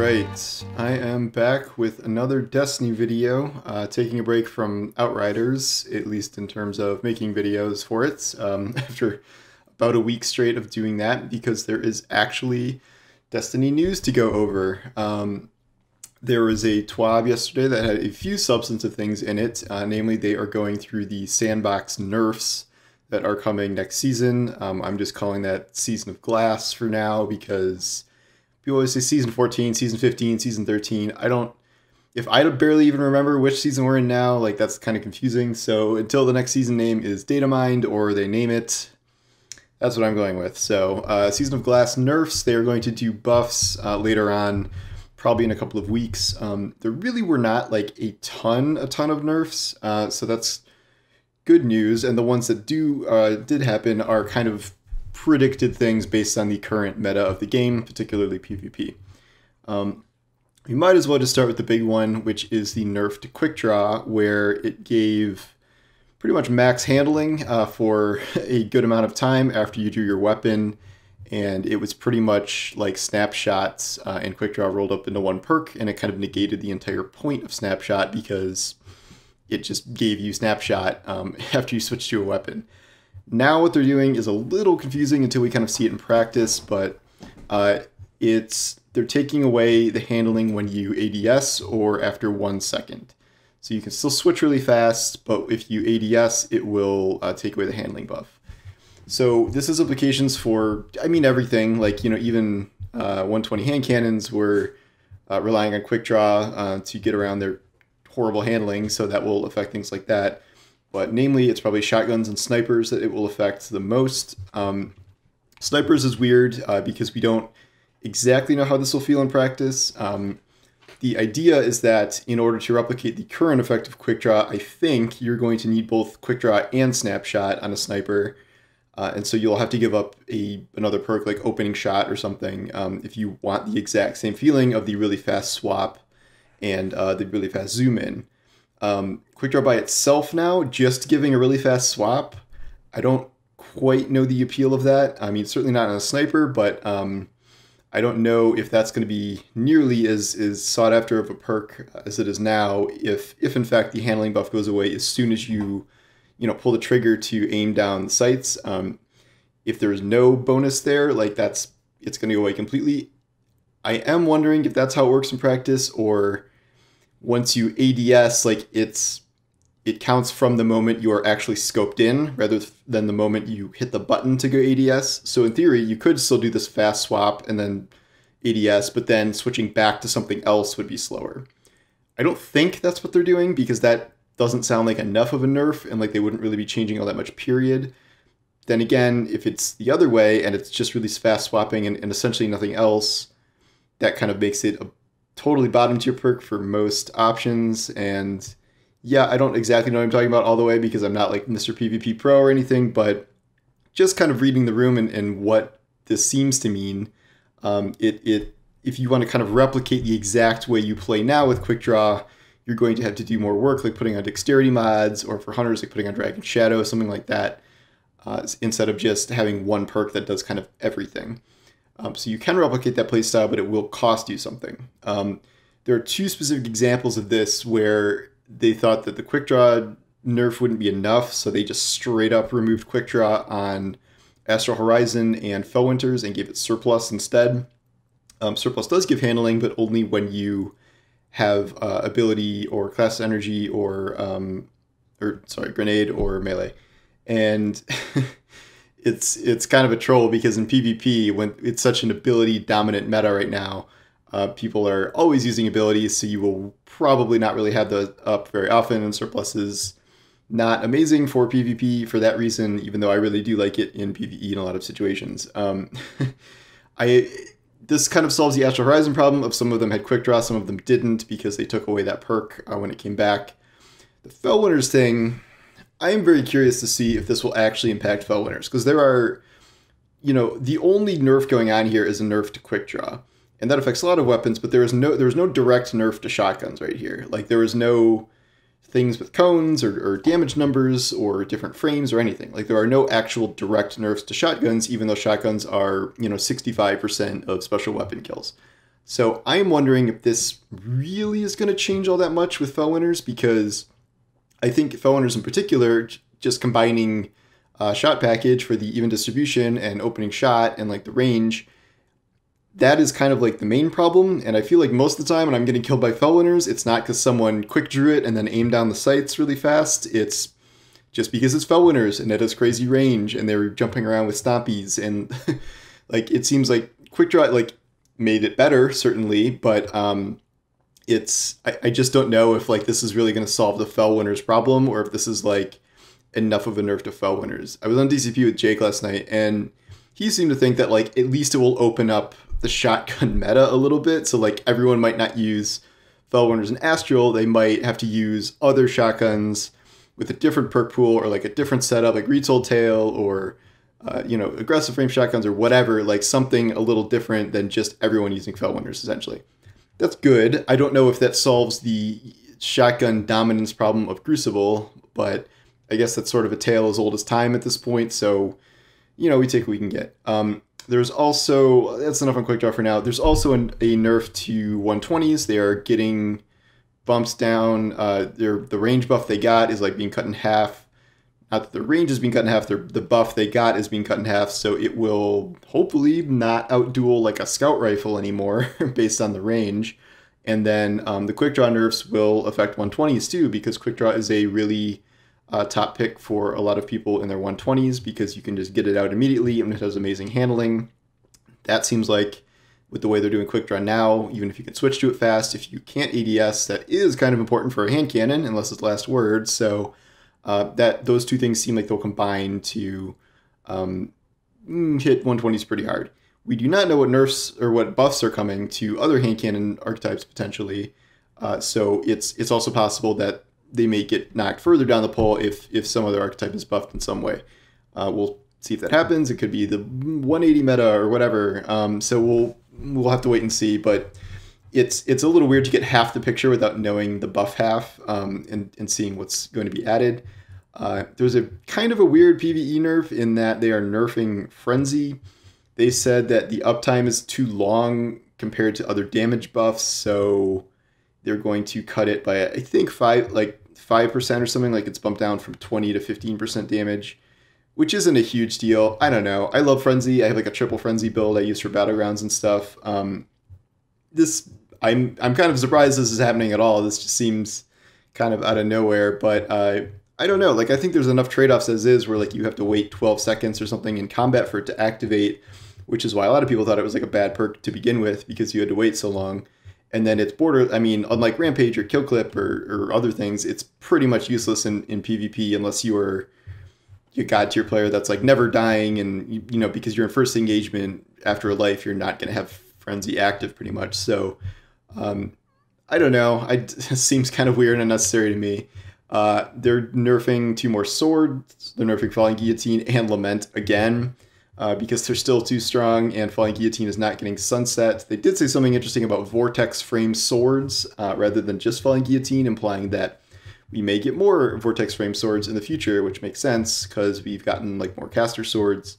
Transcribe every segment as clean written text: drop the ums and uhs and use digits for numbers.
Alright, I am back with another Destiny video, taking a break from Outriders, at least in terms of making videos for it, after about a week straight of doing that, because there is actually Destiny news to go over. There was a TWAB yesterday that had a few substantive things in it, namely they are going through the Sandbox Nerfs that are coming next season. I'm just calling that Season of Glass for now because people always say Season 14, Season 15, Season 13. If I barely even remember which season we're in now, like that's kind of confusing. So until the next season name is data mined or they name it, that's what I'm going with. So Season of Glass nerfs, they are going to do buffs later on, probably in a couple of weeks. There really were not like a ton of nerfs, so that's good news. And the ones that did happen are kind of predicted things based on the current meta of the game, particularly PvP. We might as well just start with the big one, which is the nerf to Quickdraw, where it gave pretty much max handling for a good amount of time after you drew your weapon, and it was pretty much like snapshots, and Quickdraw rolled up into one perk, and it kind of negated the entire point of snapshot because it just gave you snapshot after you switched to a weapon. Now what they're doing is a little confusing until we kind of see it in practice, but they're taking away the handling when you ADS or after 1 second. So you can still switch really fast, but if you ADS, it will take away the handling buff. So this has implications for, I mean, everything. Like, you know, even 120 hand cannons were relying on Quickdraw to get around their horrible handling, so that will affect things like that. But namely, it's probably shotguns and snipers that it will affect the most. Snipers is weird because we don't exactly know how this will feel in practice. The idea is that in order to replicate the current effect of Quickdraw, I think you're going to need both Quickdraw and Snapshot on a sniper. And so you'll have to give up another perk like Opening Shot or something if you want the exact same feeling of the really fast swap and the really fast zoom in. Quickdraw by itself now, just giving a really fast swap, I don't quite know the appeal of that. I mean, certainly not on a sniper, but I don't know if that's going to be nearly as sought after of a perk as it is now, if in fact the handling buff goes away as soon as you pull the trigger to aim down the sights. If there's no bonus there, like it's going to go away completely. I am wondering if that's how it works in practice, or once you ADS, like it counts from the moment you are actually scoped in rather than the moment you hit the button to go ADS. So in theory, you could still do this fast swap and then ADS, but then switching back to something else would be slower. I don't think that's what they're doing because that doesn't sound like enough of a nerf and like they wouldn't really be changing all that much, period. Then again, if it's the other way and it's just really fast swapping and essentially nothing else, that kind of makes it a totally bottom tier perk for most options. And yeah, I don't exactly know what I'm talking about all the way because I'm not like Mr. PvP Pro or anything, but just kind of reading the room and what this seems to mean, if you want to kind of replicate the exact way you play now with Quickdraw, you're going to have to do more work, like putting on dexterity mods, or for hunters, like putting on Dragon Shadow, something like that, instead of just having one perk that does kind of everything. So you can replicate that playstyle, but it will cost you something. There are two specific examples of this where they thought that the Quickdraw nerf wouldn't be enough, so they just straight up removed Quickdraw on Astral Horizon and Fellwinters and gave it Surplus instead. Surplus does give handling, but only when you have ability or class energy or grenade or melee. And it's kind of a troll because in PvP, when it's such an ability dominant meta right now, people are always using abilities, so you will probably not really have those up very often, and Surplus is not amazing for PvP for that reason, even though I really do like it in PvE in a lot of situations. This kind of solves the Astral Horizon problem of some of them had Quickdraw, some of them didn't because they took away that perk when it came back. The Fellwinters thing, I am very curious to see if this will actually impact Fellwinters, because there are, the only nerf going on here is a nerf to Quickdraw. And that affects a lot of weapons, but there was no direct nerf to shotguns right here. Like, there was no things with cones or damage numbers or different frames or anything. Like, there are no actual direct nerfs to shotguns, even though shotguns are, 65% of special weapon kills. So I am wondering if this really is going to change all that much with Fell Winners, because I think Fell Winners in particular, just combining shot package for the even distribution and opening shot and like the range, that is kind of like the main problem. And I feel like most of the time when I'm getting killed by Fell Winners, it's not because someone quick drew it and then aimed down the sights really fast. It's just because it's Fell Winners and it has crazy range and they're jumping around with stompies. And like, it seems like Quickdraw like made it better, certainly, but I just don't know if like this is really going to solve the Fell Winners problem, or if this is like enough of a nerf to Fell Winners. I was on DCP with Jake last night, and he seemed to think that like at least it will open up the shotgun meta a little bit. So like everyone might not use Fell Winners and Astral. They might have to use other shotguns with a different perk pool or like a different setup, like Retold Tail or aggressive frame shotguns or whatever, like something a little different than just everyone using Fell Winners, essentially. That's good. I don't know if that solves the shotgun dominance problem of Crucible, but I guess that's sort of a tale as old as time at this point, so, we take what we can get. There's also, that's enough on Quickdraw for now, there's also a nerf to 120s. They are getting bumps down. The range buff they got is like being cut in half. Not that the range is being cut in half, the buff they got is being cut in half, so it will hopefully not outduel like a scout rifle anymore based on the range. And then the Quickdraw nerfs will affect 120s too, because Quickdraw is a really top pick for a lot of people in their 120s, because you can just get it out immediately and it has amazing handling. That seems like, with the way they're doing Quickdraw now, even if you can switch to it fast, if you can't ADS, that is kind of important for a hand cannon, unless it's last word. So that those two things seem like they'll combine to hit 120s pretty hard. We do not know what nerfs or what buffs are coming to other hand cannon archetypes potentially. So it's also possible that they may get knocked further down the pole if some other archetype is buffed in some way. We'll see if that happens. It could be the 180 meta or whatever. So we'll have to wait and see. But it's a little weird to get half the picture without knowing the buff half and seeing what's going to be added. There's a kind of a weird PvE nerf in that they are nerfing Frenzy. They said that the uptime is too long compared to other damage buffs, so they're going to cut it by, I think, 5% or something. Like, it's bumped down from 20 to 15% damage, which isn't a huge deal. I don't know. I love Frenzy. I have like a triple Frenzy build I use for Battlegrounds and stuff. I'm kind of surprised this is happening at all. This just seems kind of out of nowhere, but I don't know. Like, I think there's enough trade-offs as is where like you have to wait 12 seconds or something in combat for it to activate, which is why a lot of people thought it was like a bad perk to begin with, because you had to wait so long. And then it's unlike Rampage or Kill Clip or other things, it's pretty much useless in PvP unless you are a god tier player that's like never dying, and because you're in first engagement after a life, you're not going to have Frenzy active pretty much. So I don't know. It seems kind of weird and unnecessary to me. They're nerfing 2 more swords. They're nerfing Falling Guillotine and Lament again, because they're still too strong, and Falling Guillotine is not getting sunset. They did say something interesting about Vortex frame swords rather than just Falling Guillotine, implying that we may get more Vortex frame swords in the future, which makes sense because we've gotten like more caster swords.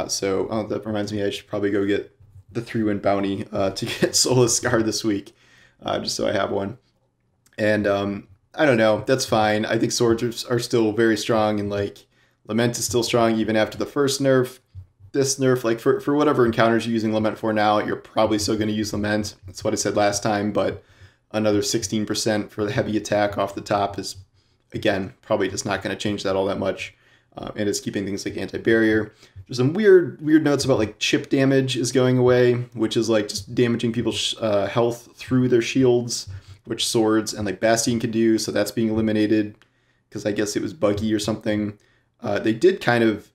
So that reminds me, I should probably go get the 3-win bounty to get Soulless Scar this week, just so I have one. And I don't know, that's fine. I think swords are still very strong, and like Lament is still strong even after the first nerf. This nerf, like for whatever encounters you're using Lament for now, you're probably still going to use Lament. That's what I said last time, but another 16% for the heavy attack off the top is, again, probably just not going to change that all that much. And it's keeping things like anti-barrier. There's some weird notes about like chip damage is going away, which is like just damaging people's health through their shields, which swords and like Bastion can do. So that's being eliminated because I guess it was buggy or something. They did kind of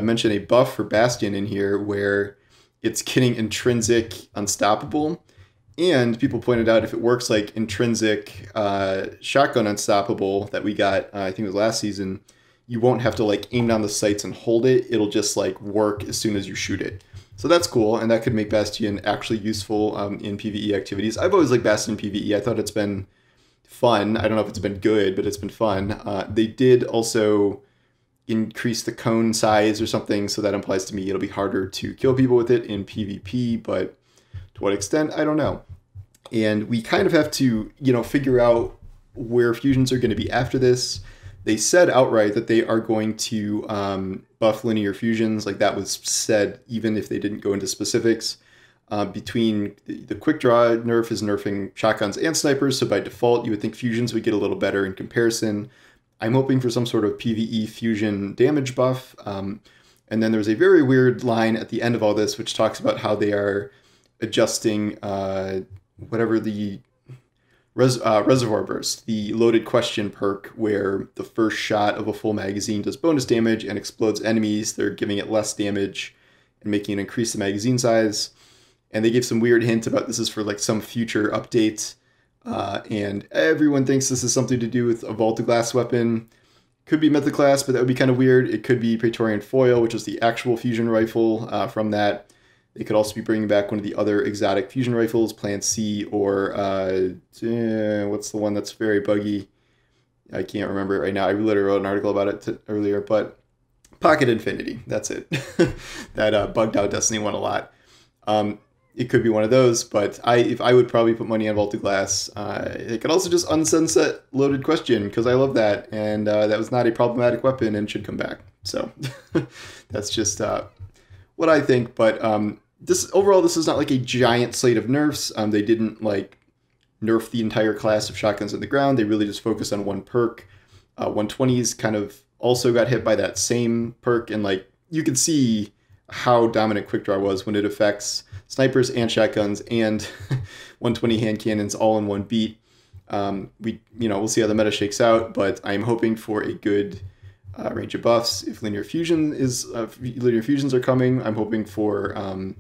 mention a buff for Bastion in here where it's getting intrinsic unstoppable. And people pointed out if it works like intrinsic shotgun unstoppable that we got, I think it was last season, you won't have to like aim down the sights and hold it. It'll just like work as soon as you shoot it. So that's cool, and that could make Bastion actually useful in PvE activities. I've always liked Bastion PvE. I thought it's been fun. I don't know if it's been good, but it's been fun. They did also increase the cone size or something, so that implies to me it'll be harder to kill people with it in PvP, but To what extent, I don't know. And we kind of have to, figure out where fusions are going to be after this. They said outright that they are going to buff linear fusions. Like that was said, even if they didn't go into specifics. Between the Quickdraw nerf is nerfing shotguns and snipers, so by default you would think fusions would get a little better in comparison. I'm hoping for some sort of PvE fusion damage buff. And then there's a very weird line at the end of all this which talks about how they are adjusting whatever the Reservoir Burst, the loaded question perk, where the first shot of a full magazine does bonus damage and explodes enemies. They're giving it less damage and making it increase the magazine size. And they gave some weird hint about this is for like some future update. And everyone thinks this is something to do with a Vault of Glass weapon. Could be Mythoclast, but that would be kind of weird. It could be Praetorian Foil, which is the actual fusion rifle from that. They could also be bringing back one of the other exotic fusion rifles, Plan C, or what's the one that's very buggy? I can't remember it right now. I literally wrote an article about it earlier, but Pocket Infinity, that's it. That bugged out Destiny 1 a lot. It could be one of those, but if I would probably put money on Vault of Glass. It could also just unsunset Loaded Question, because I love that, and that was not a problematic weapon and should come back. So that's just what I think, but overall this is not like a giant slate of nerfs. They didn't like nerf the entire class of shotguns in the ground. They really just focused on one perk. 120s kind of also got hit by that same perk, and like you can see how dominant Quickdraw was when it affects snipers and shotguns and 120 hand cannons all in one beat. We'll see how the meta shakes out, but I'm hoping for a good range of buffs. If linear fusions are coming, I'm hoping for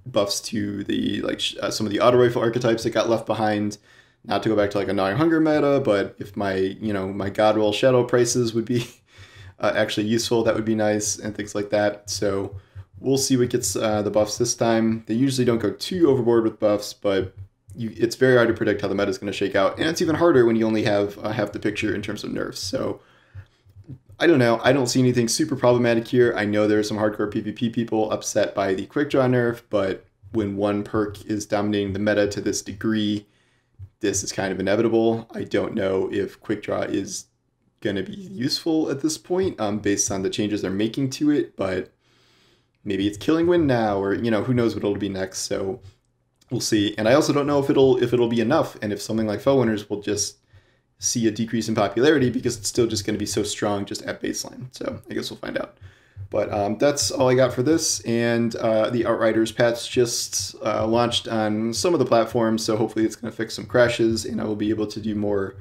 buffs to the some of the auto rifle archetypes that got left behind. Not to go back to like a gnawing hunger meta, but if my my Godroll shadow prices would be actually useful, that would be nice, and things like that. So we'll see what gets the buffs this time. They usually don't go too overboard with buffs, but it's very hard to predict how the meta is going to shake out, and it's even harder when you only have half the picture in terms of nerfs. So I don't know. I don't see anything super problematic here. I know there are some hardcore PvP people upset by the Quickdraw nerf, but when one perk is dominating the meta to this degree, this is kind of inevitable. I don't know if Quickdraw is going to be useful at this point based on the changes they're making to it, but maybe it's Killing Wind now, or who knows what it'll be next. So we'll see. And I also don't know if it'll be enough, and if something like Foewinners will just see a decrease in popularity because it's still just going to be so strong just at baseline. So I guess we'll find out. But that's all I got for this. And the Outriders patch just launched on some of the platforms, so hopefully it's going to fix some crashes, and I will be able to do more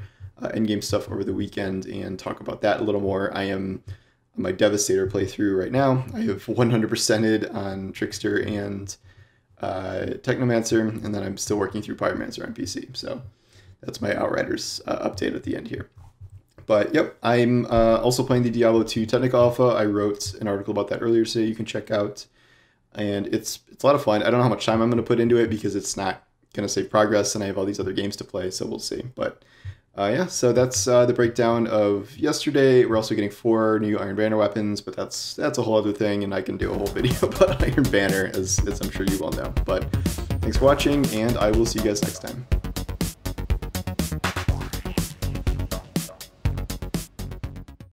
in-game stuff over the weekend and talk about that a little more. I am on my Devastator playthrough right now. I have 100%ed on Trickster and Technomancer, and then I'm still working through Pyromancer on PC. So that's my Outriders update at the end here. But yep, I'm also playing the Diablo 2 Technical Alpha. I wrote an article about that earlier today you can check out. And it's a lot of fun. I don't know how much time I'm going to put into it because it's not going to save progress, and I have all these other games to play, so we'll see. But yeah, so that's the breakdown of yesterday. We're also getting 4 new Iron Banner weapons, but that's a whole other thing, and I can do a whole video about Iron Banner, as I'm sure you all know. But thanks for watching, and I will see you guys next time.